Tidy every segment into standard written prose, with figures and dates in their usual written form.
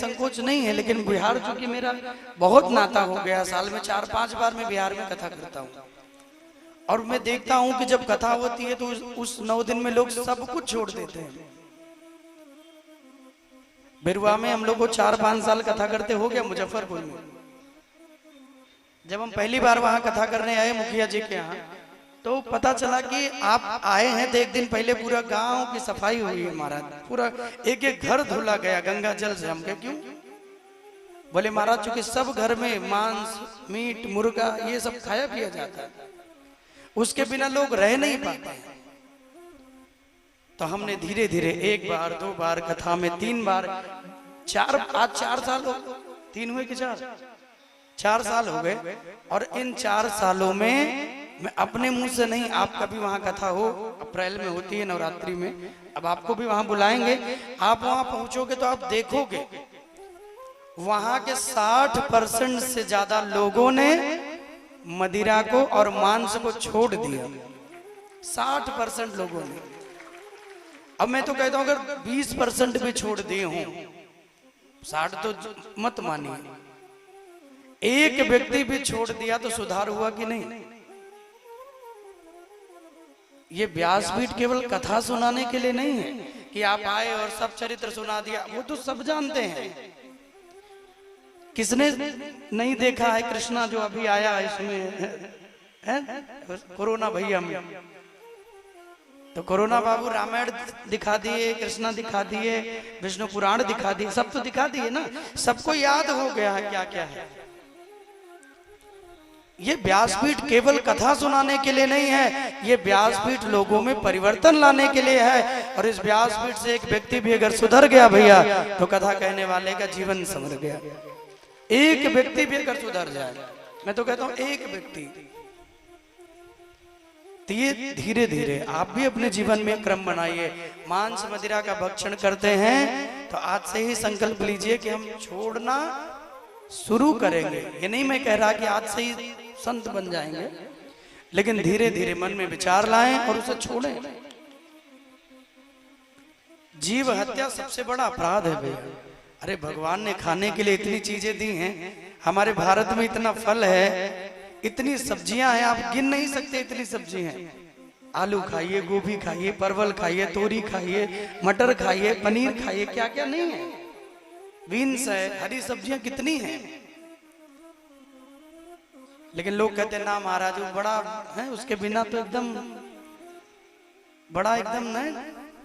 संकोच नहीं है, लेकिन बिहार चूंकि मेरा बहुत नाता हो गया, साल में 4-5 बार मैं बिहार में कथा करता हूँ और मैं देखता हूँ कि जब कथा होती है तो उस 9 दिन में लोग सब कुछ छोड़ देते हैं। बिरुआ में हम लोग को 4-5 साल कथा करते हो गया। मुजफ्फरपुर में जब हम पहली बार वहां कथा करने आए मुखिया जी के यहाँ, तो पता चला कि आप आए हैं तो एक दिन पहले पूरा गांव की सफाई हुई है महाराज, पूरा एक एक घर धुला गया गंगा जल से। हम क्यों बोले महाराज चूंकि सब घर में मांस मीट मुर्गा ये सब खाया पिया जाता है, उसके बिना लोग रह नहीं पाते। तो हमने धीरे धीरे 1 बार 2 बार कथा में 3 बार आज 4 साल हो, 3 हुए कि 4 साल हो गए। और इन 4 सालों में मैं अपने मुंह से नहीं, आप कभी वहां कथा हो, अप्रैल में होती है नवरात्रि में, अब आपको भी वहां बुलाएंगे, आप वहां पहुंचोगे तो आप देखोगे वहां के 60% से ज्यादा लोगों ने मदिरा को और मांस को छोड़ दिया। 60% लोगों ने। अब मैं तो कहता हूं अगर 20% भी छोड़ दिए हों, 60 तो मत मानिए, एक व्यक्ति भी छोड़ दिया तो सुधार हुआ कि नहीं। ये व्यासपीठ केवल कथा सुनाने के लिए नहीं है कि आप आए और सब चरित्र सुना दिया, वो तो सब जानते हैं। किसने नहीं देखा है कृष्णा जो अभी आया इसमें है कोरोना भैया में, तो कोरोना बाबू रामायण दिखा दिए, कृष्णा दिखा दिए, विष्णु पुराण दिखा दिए, सब तो दिखा दिए ना, सबको याद हो गया है क्या क्या है। ये व्यासपीठ केवल कथा सुनाने के लिए नहीं है, ये व्यासपीठ लोगों में परिवर्तन लाने के लिए है। और इस व्यासपीठ से एक व्यक्ति भी अगर सुधर गया भैया तो कथा कहने वाले का जीवन संवर गया। एक व्यक्ति भी अगर सुधर जाए, मैं तो कहता हूं एक व्यक्ति, तो ये धीरे धीरे आप भी अपने जीवन में क्रम बनाइए। मांस मदिरा का भक्षण करते हैं तो आज से ही संकल्प लीजिए कि हम छोड़ना शुरू करेंगे। ये नहीं मैं कह रहा कि आज से ही संत बन जाएंगे, लेकिन धीरे धीरे मन में विचार लाएं और उसे छोड़ें। जीव हत्या सबसे बड़ा अपराध है भैया। अरे भगवान ने खाने के लिए इतनी चीजें दी हैं, हमारे भारत में इतना फल है, इतनी सब्जियां हैं, आप गिन नहीं सकते इतनी सब्जी हैं। आलू खाइए, गोभी खाइए, परवल खाइए, तोरी खाइए, मटर खाइए, पनीर खाइए, क्या क्या नहीं है, बीन्स है, हरी सब्जियां कितनी हैं। लेकिन लोग कहते हैं ना महाराज वो बड़ा है, उसके बिना तो एकदम बड़ा एकदम नहीं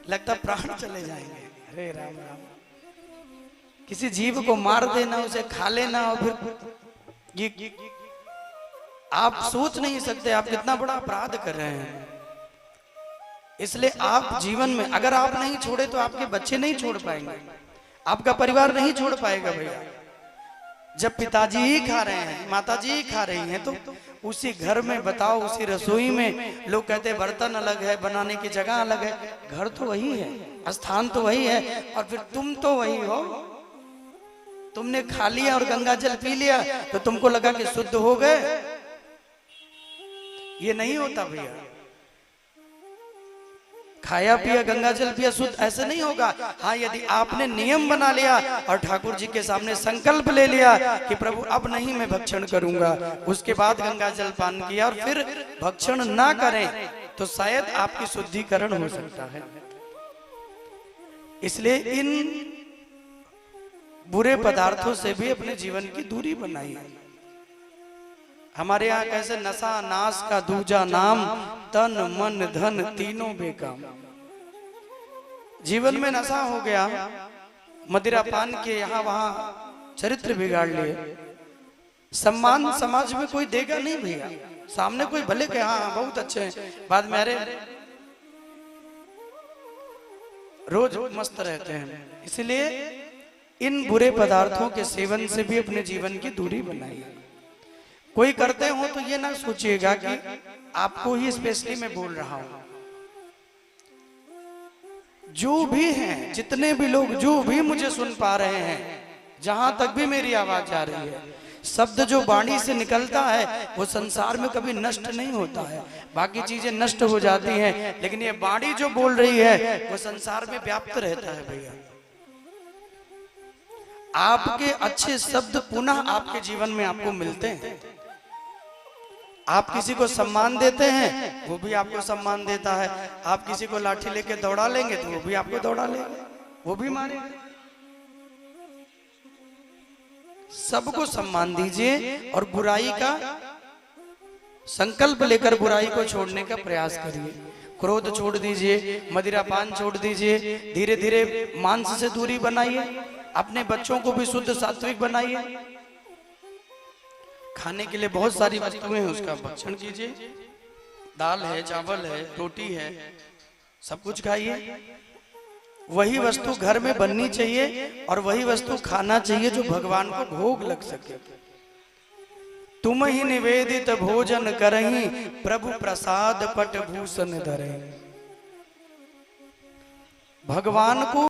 लगता, प्राण चले जाएंगे। अरे राम राम, किसी जीव को मार देना, उसे खा लेना, और फिर ये आप सोच नहीं सकते आप कितना बड़ा अपराध कर रहे हैं। इसलिए आप जीवन में अगर आप नहीं छोड़े तो आपके बच्चे नहीं छोड़ पाएंगे, आपका परिवार नहीं छोड़ पाएगा भैया। जब पिताजी ही खा रहे हैं, माताजी ही खा रही हैं, तो उसी घर में बताओ, उसी रसोई में लोग कहते हैं बर्तन अलग है, बनाने की जगह अलग है, घर तो वही है, स्थान तो वही है, और फिर तुम तो वही हो। तुमने खा लिया और गंगा जल पी लिया तो तुमको लगा कि शुद्ध हो गए, ये नहीं होता भैया। खाया पिया गंगा जल पिया शुद्ध ऐसे नहीं होगा। हाँ, यदि आपने नियम बना लिया और ठाकुर जी के सामने संकल्प ले लिया कि प्रभु अब नहीं मैं भक्षण करूंगा, उसके बाद गंगा जल पान किया और फिर भक्षण ना करें, तो शायद आपकी शुद्धिकरण हो सकता है। इसलिए इन बुरे पदार्थों से भी अपने जीवन की दूरी बनाइए। हमारे यहाँ कैसे नशा नाश का दूजा नाम, तन मन धन तीनों बेकाम। जीवन में नशा हो गया, मदिरा पान के यहाँ वहां चरित्र बिगाड़ लिए, सम्मान समाज में कोई देगा नहीं भैया। सामने कोई भले के हाँ बहुत अच्छे हैं, बाद में अरे रोज मस्त रहते हैं। इसलिए इन बुरे पदार्थों के सेवन से भी अपने जीवन की दूरी बनाइए। कोई करते हो तो ये ना सोचिएगा कि आपको ही स्पेशली मैं बोल रहा हूं। जो भी हैं, जितने भी लोग जो भी मुझे सुन पा रहे हैं, जहां तक भी मेरी आवाज आ रही है, शब्द जो वाणी से निकलता है वो संसार में कभी नष्ट नहीं होता है। बाकी चीजें नष्ट हो जाती हैं, लेकिन ये वाणी जो बोल रही है वो संसार में व्याप्त रहता है भैया। आपके अच्छे शब्द पुनः आपके जीवन में आपको मिलते हैं। आप किसी को सम्मान देते हैं, वो भी आपको सम्मान देता है। आप किसी को लाठी लेके दौड़ा लेंगे तो वो भी आपको दौड़ा लेगा, वो भी मारेगा। सबको सम्मान दीजिए और बुराई का संकल्प लेकर बुराई को छोड़ने का प्रयास करिए। क्रोध छोड़ दीजिए, मदिरापान छोड़ दीजिए, धीरे धीरे मांस से दूरी बनाइए, अपने बच्चों को भी शुद्ध सात्विक बनाइए। खाने के लिए बहुत सारी वस्तुएं हैं, उसका भक्षण कीजिए। दाल है, चावल है, रोटी है, सब कुछ खाइए। वही वस्तु घर में बननी चाहिए और वही वस्तु खाना चाहिए जो भगवान को भोग लग सके। तुम ही निवेदित भोजन करही, प्रभु प्रसाद पट भूषण धरे। भगवान को